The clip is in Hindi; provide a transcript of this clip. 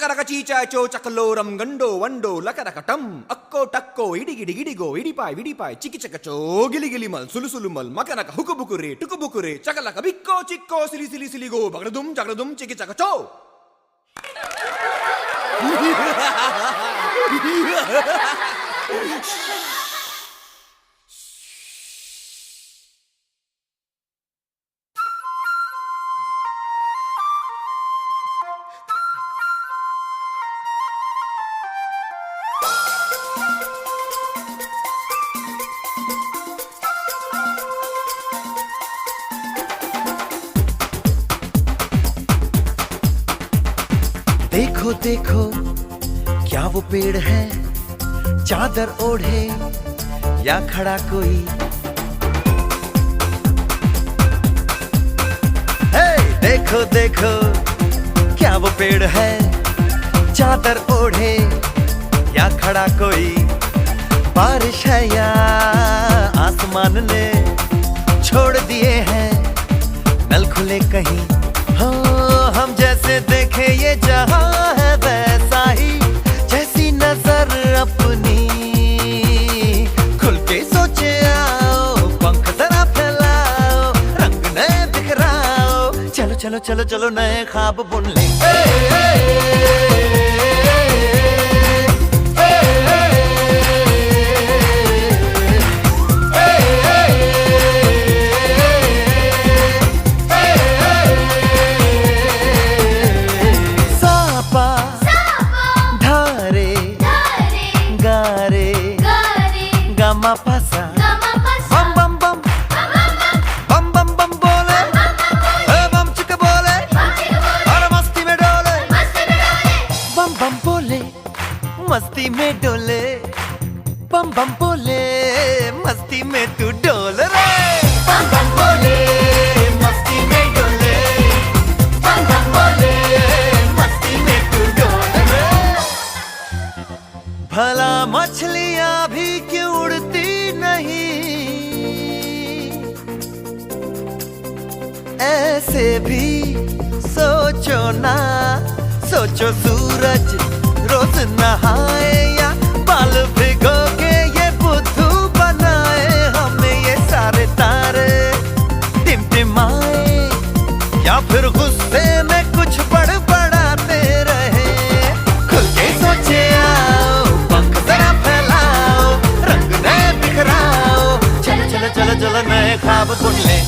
చకరక చీచాచో చకలోరం గండో వండో లకరకటం అక్కో టక్కో ఇడిగిడిగిడిగో ఇడిపాయ్ విడిపాయ్ చికిచకచో గిలిగిలి మల్ సులుసులు మల్ మకనక హుకుబుకురే టుకుబుకురే చకలక బిక్కో చిక్కో సిలి సిలి సిలిగో బగడదుం జగడదుం చికిచకచో. देखो देखो क्या वो पेड़ है, चादर ओढ़े या खड़ा कोई. हे देखो देखो क्या वो पेड़ है, चादर ओढ़े या खड़ा कोई. बारिश है या आसमान ने छोड़ दिए हैं नल खुले कहीं. हाँ हम जैसे देखे ये जहां है वैसा ही, जैसी नजर अपनी खुल के सोचे आओ. पंख जरा फैलाओ, रंग नए बिखराओ. चलो चलो चलो चलो नए ख्वाब बुन ले. Pasa bam bam bam bam bam bam बोले बम चिक बोले और मस्ती में डोले. बम बम बोले मस्ती में डोले, बम बम बोले मस्ती में तू डोल रे. बम बम बोले मस्ती में डोले, बम बम बोले मस्ती में तू डोल रे. भला मछलियां भी क्यों उड़ती नहीं, ऐसे भी सोचो ना. सोचो सूरज रोज नहाए या बाल भिगो के ये बुद्धू बनाए. हमें ये सारे तारे टिमटिमाए या फिर गुस्से में कुछ बड़बड़ाते रहे. खुल के सोचे आओ, पंख जरा फैलाओ, रंग नए बिखराओ. चलो चलो चलो चलो नए ख्वाब बुन ले.